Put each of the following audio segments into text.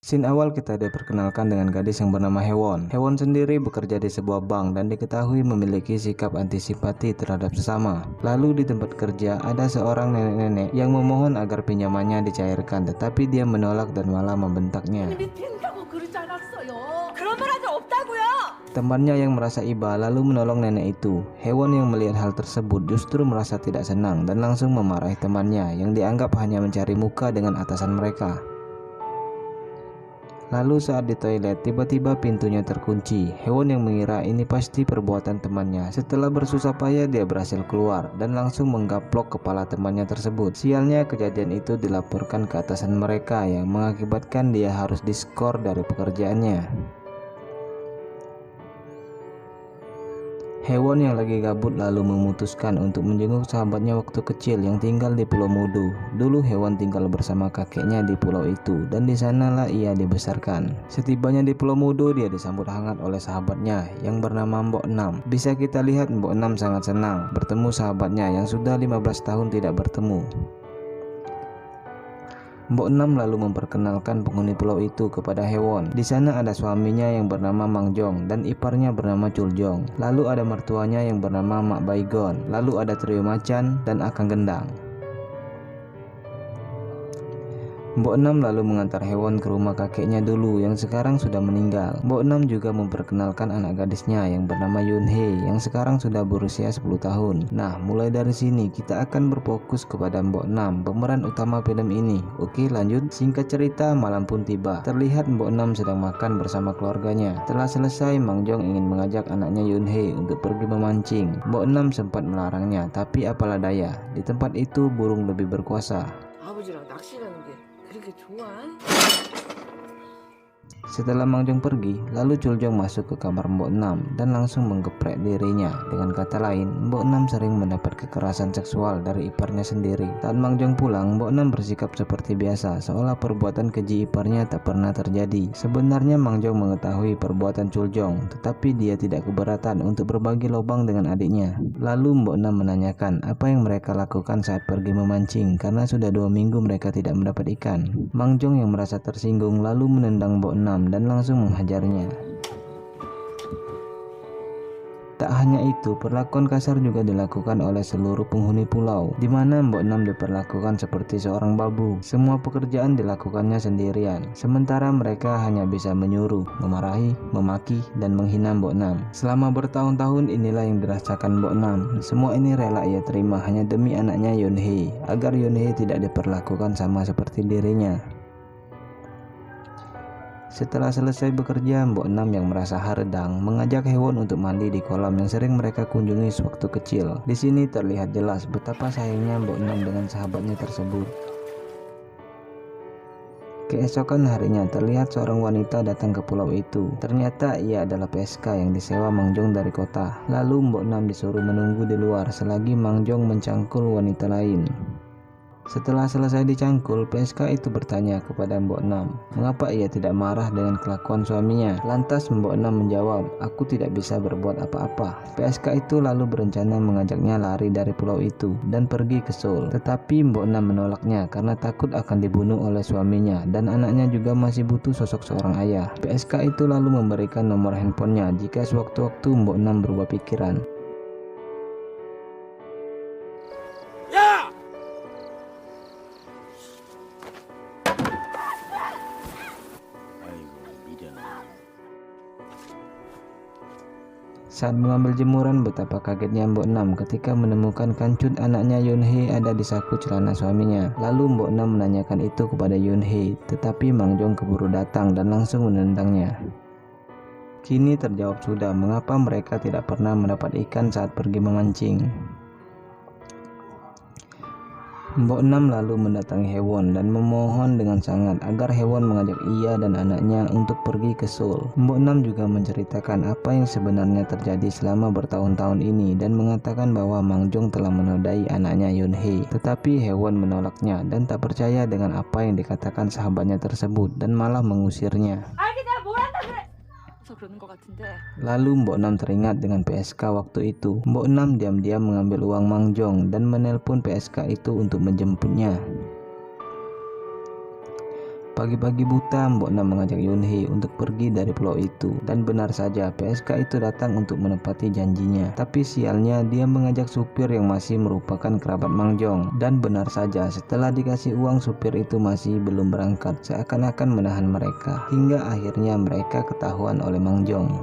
Scene awal kita diperkenalkan dengan gadis yang bernama Hewon. Hewon sendiri bekerja di sebuah bank dan diketahui memiliki sikap antipati terhadap sesama. Lalu di tempat kerja ada seorang nenek-nenek yang memohon agar pinjamannya dicairkan, tetapi dia menolak dan malah membentaknya. Temannya yang merasa iba lalu menolong nenek itu. Hewon yang melihat hal tersebut justru merasa tidak senang dan langsung memarahi temannya yang dianggap hanya mencari muka dengan atasan mereka. Lalu saat di toilet, tiba-tiba pintunya terkunci. Hewon yang mengira ini pasti perbuatan temannya. Setelah bersusah payah dia berhasil keluar dan langsung menggaplok kepala temannya tersebut. Sialnya kejadian itu dilaporkan ke atasan mereka yang mengakibatkan dia harus diskor dari pekerjaannya. Hewon yang lagi gabut lalu memutuskan untuk menjenguk sahabatnya waktu kecil yang tinggal di Pulau Mudu. Dulu Hewon tinggal bersama kakeknya di pulau itu dan di sanalah ia dibesarkan. Setibanya di Pulau Mudu dia disambut hangat oleh sahabatnya yang bernama Mbok Nam. Bisa kita lihat Mbok Nam sangat senang bertemu sahabatnya yang sudah 15 tahun tidak bertemu. Mbok Nam lalu memperkenalkan penghuni pulau itu kepada Hewon. Di sana ada suaminya yang bernama Mang Jong dan iparnya bernama Chul Jong. Lalu ada mertuanya yang bernama Mak Baigon. Lalu ada trio Macan dan Akang Gendang. Mbok Nam lalu mengantar Hewon ke rumah kakeknya dulu yang sekarang sudah meninggal. Mbok Nam juga memperkenalkan anak gadisnya yang bernama Yun Hee yang sekarang sudah berusia 10 tahun. Nah, mulai dari sini kita akan berfokus kepada Mbok Nam, pemeran utama film ini. Oke, lanjut. Singkat cerita, malam pun tiba. Terlihat Mbok Nam sedang makan bersama keluarganya. Setelah selesai, Mang Jong ingin mengajak anaknya Yun Hee untuk pergi memancing. Mbok Nam sempat melarangnya, tapi apalah daya. Di tempat itu burung lebih berkuasa. Setelah Mang Jong pergi, lalu Chul Jong masuk ke kamar Mbok Nam dan langsung menggeprek dirinya. Dengan kata lain, Mbok Nam sering mendapat kekerasan seksual dari iparnya sendiri. Saat Mang Jong pulang, Mbok Nam bersikap seperti biasa, seolah perbuatan keji iparnya tak pernah terjadi. Sebenarnya Mang Jong mengetahui perbuatan Chul Jong, tetapi dia tidak keberatan untuk berbagi lubang dengan adiknya. Lalu Mbok Nam menanyakan apa yang mereka lakukan saat pergi memancing karena sudah 2 minggu mereka tidak mendapat ikan. Mang Jong yang merasa tersinggung lalu menendang Mbok Nam dan langsung menghajarnya. Tak hanya itu, perlakuan kasar juga dilakukan oleh seluruh penghuni pulau, di mana Mbok Nam diperlakukan seperti seorang babu. Semua pekerjaan dilakukannya sendirian, sementara mereka hanya bisa menyuruh, memarahi, memaki, dan menghina Mbok Nam. Selama bertahun-tahun inilah yang dirasakan Mbok Nam. Semua ini rela ia terima hanya demi anaknya Yun Hee, agar Yun Hee tidak diperlakukan sama seperti dirinya. Setelah selesai bekerja, Mbok Nam yang merasa haredang mengajak Hewon untuk mandi di kolam yang sering mereka kunjungi sewaktu kecil. Di sini terlihat jelas betapa sayangnya Mbok Nam dengan sahabatnya tersebut. Keesokan harinya terlihat seorang wanita datang ke pulau itu. Ternyata ia adalah PSK yang disewa Mang Jong dari kota. Lalu Mbok Nam disuruh menunggu di luar selagi Mang Jong mencangkul wanita lain. Setelah selesai dicangkul, PSK itu bertanya kepada Mbok Nam, mengapa ia tidak marah dengan kelakuan suaminya. Lantas Mbok Nam menjawab, aku tidak bisa berbuat apa-apa. PSK itu lalu berencana mengajaknya lari dari pulau itu dan pergi ke Seoul. Tetapi Mbok Nam menolaknya karena takut akan dibunuh oleh suaminya dan anaknya juga masih butuh sosok seorang ayah. PSK itu lalu memberikan nomor handphonenya jika sewaktu-waktu Mbok Nam berubah pikiran. Saat mengambil jemuran, betapa kagetnya Mbok Nam ketika menemukan kancut anaknya Yun Hee ada di saku celana suaminya. Lalu Mbok Nam menanyakan itu kepada Yun Hee, tetapi Mang Jong keburu datang dan langsung menendangnya. Kini terjawab sudah mengapa mereka tidak pernah mendapat ikan saat pergi memancing. Mbok Nam lalu mendatangi Hewon dan memohon dengan sangat agar Hewon mengajak ia dan anaknya untuk pergi ke Seoul. Mbok Nam juga menceritakan apa yang sebenarnya terjadi selama bertahun-tahun ini dan mengatakan bahwa Mang Jong telah menodai anaknya Yun Hee. Tetapi Hewon menolaknya dan tak percaya dengan apa yang dikatakan sahabatnya tersebut dan malah mengusirnya. Lalu Mbok Nam teringat dengan PSK waktu itu. Mbok Nam diam-diam mengambil uang Mang Jong dan menelpon PSK itu untuk menjemputnya. Pagi-pagi buta, Mbok Nam mengajak Yunhee untuk pergi dari pulau itu. Dan benar saja, PSK itu datang untuk menepati janjinya. Tapi sialnya, dia mengajak supir yang masih merupakan kerabat Mang Jong. Dan benar saja, setelah dikasih uang, supir itu masih belum berangkat, seakan-akan menahan mereka. Hingga akhirnya mereka ketahuan oleh Mang Jong.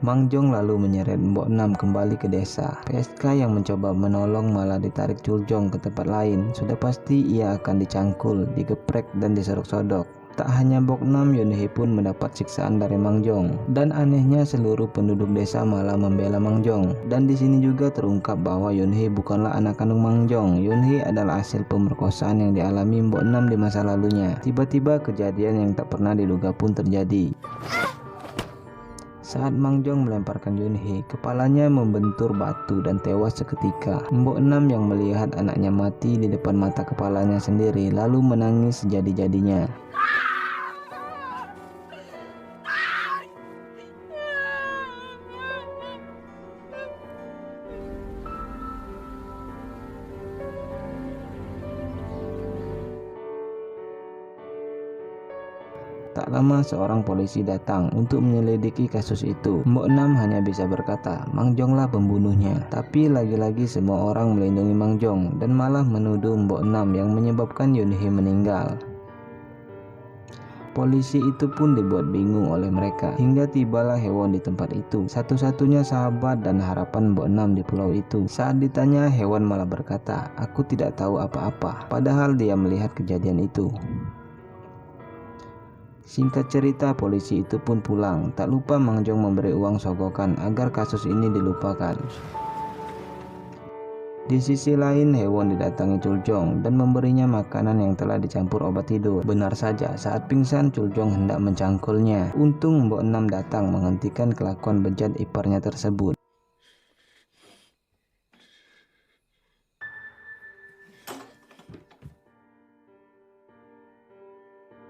Mang Jong lalu menyeret Mbok Nam kembali ke desa. PSK yang mencoba menolong malah ditarik Chuljong ke tempat lain. Sudah pasti ia akan dicangkul, digeprek, dan diserok-sodok. Tak hanya Mbok Nam, Yunhee pun mendapat siksaan dari Mang Jong. Dan anehnya seluruh penduduk desa malah membela Mang Jong. Dan di sini juga terungkap bahwa Yunhee bukanlah anak kandung Mang Jong. Yunhee adalah hasil pemerkosaan yang dialami Mbok Nam di masa lalunya. Tiba-tiba kejadian yang tak pernah diduga pun terjadi. Saat Mang Jong melemparkan Yunhee, kepalanya membentur batu dan tewas seketika. Mbok Nam yang melihat anaknya mati di depan mata kepalanya sendiri lalu menangis sejadi-jadinya. Tak lama seorang polisi datang untuk menyelidiki kasus itu. Mbok Nam hanya bisa berkata, Mang Jonglah pembunuhnya. Tapi lagi-lagi semua orang melindungi Mang Jong dan malah menuduh Mbok Nam yang menyebabkan Yunhee meninggal. Polisi itu pun dibuat bingung oleh mereka, hingga tibalah Haewon di tempat itu, satu-satunya sahabat dan harapan Mbok Nam di pulau itu. Saat ditanya, Haewon malah berkata, aku tidak tahu apa-apa, padahal dia melihat kejadian itu. Singkat cerita, polisi itu pun pulang. Tak lupa Mang Jong memberi uang sogokan agar kasus ini dilupakan. Di sisi lain, Haewon didatangi Chuljong dan memberinya makanan yang telah dicampur obat tidur. Benar saja, saat pingsan Chuljong hendak mencangkulnya. Untung Mbok Nam datang menghentikan kelakuan bejat iparnya tersebut.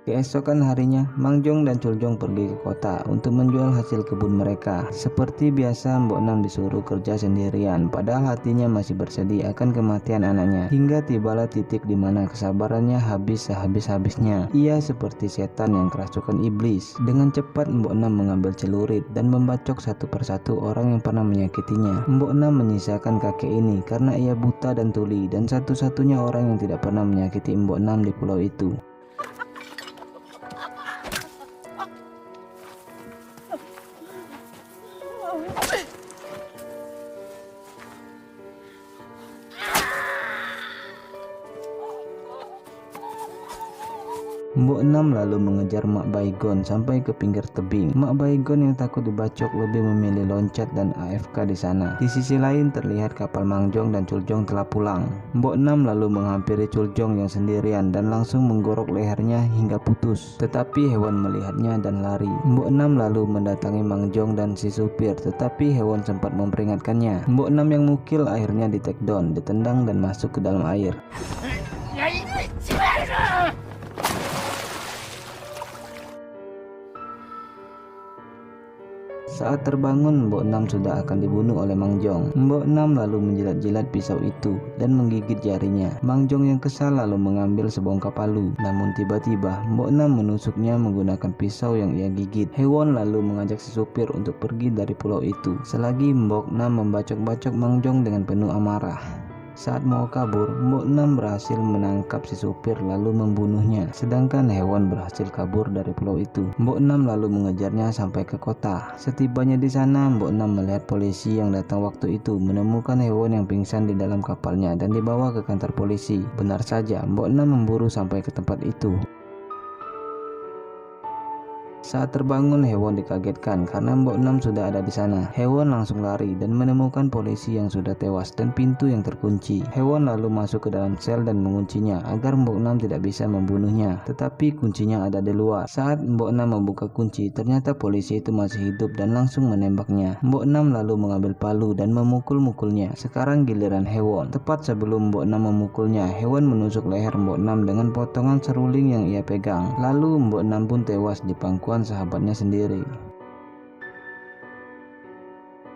Keesokan harinya, Mang Jong dan Chuljong pergi ke kota untuk menjual hasil kebun mereka. Seperti biasa, Mbok Nam disuruh kerja sendirian, padahal hatinya masih bersedih akan kematian anaknya. Hingga tibalah titik di mana kesabarannya habis sehabis-habisnya. Ia seperti setan yang kerasukan iblis. Dengan cepat, Mbok Nam mengambil celurit dan membacok satu persatu orang yang pernah menyakitinya. Mbok Nam menyisakan kakek ini karena ia buta dan tuli, dan satu-satunya orang yang tidak pernah menyakiti Mbok Nam di pulau itu. Mbok Nam lalu mengejar Mak Baygon sampai ke pinggir tebing. Mak Baygon yang takut dibacok lebih memilih loncat dan AFK di sana. Di sisi lain terlihat kapal Mang Jong dan Chuljong telah pulang. Mbok Nam lalu menghampiri Chuljong yang sendirian dan langsung menggorok lehernya hingga putus. Tetapi Haewon melihatnya dan lari. Mbok Nam lalu mendatangi Mang Jong dan si supir, tetapi Haewon sempat memperingatkannya. Mbok Nam yang mukil akhirnya di take down, ditendang dan masuk ke dalam air. Saat terbangun, Mbok Nam sudah akan dibunuh oleh Mang Jong. Mbok Nam lalu menjilat-jilat pisau itu dan menggigit jarinya. Mang Jong yang kesal lalu mengambil sebongkah palu. Namun tiba-tiba Mbok Nam menusuknya menggunakan pisau yang ia gigit. Haewon lalu mengajak si supir untuk pergi dari pulau itu. Selagi Mbok Nam membacok-bacok Mang Jong dengan penuh amarah. Saat mau kabur, Mbok Nam berhasil menangkap si supir lalu membunuhnya. Sedangkan Haewon berhasil kabur dari pulau itu. Mbok Nam lalu mengejarnya sampai ke kota. Setibanya di sana, Mbok Nam melihat polisi yang datang waktu itu menemukan Haewon yang pingsan di dalam kapalnya dan dibawa ke kantor polisi. Benar saja, Mbok Nam memburu sampai ke tempat itu. Saat terbangun, Haewon dikagetkan karena Mbok Nam sudah ada di sana. Haewon langsung lari dan menemukan polisi yang sudah tewas dan pintu yang terkunci. Haewon lalu masuk ke dalam sel dan menguncinya agar Mbok Nam tidak bisa membunuhnya. Tetapi kuncinya ada di luar. Saat Mbok Nam membuka kunci, ternyata polisi itu masih hidup dan langsung menembaknya. Mbok Nam lalu mengambil palu dan memukul-mukulnya. Sekarang giliran Haewon. Tepat sebelum Mbok Nam memukulnya, Haewon menusuk leher Mbok Nam dengan potongan seruling yang ia pegang. Lalu Mbok Nam pun tewas di pangkuan sahabatnya sendiri.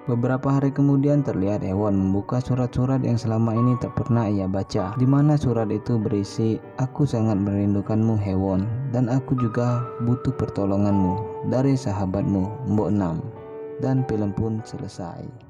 Beberapa hari kemudian terlihat Hewon membuka surat-surat yang selama ini tak pernah ia baca, di mana surat itu berisi, "Aku sangat merindukanmu Hewon, dan aku juga butuh pertolonganmu, dari sahabatmu Mbok Nam." Dan film pun selesai.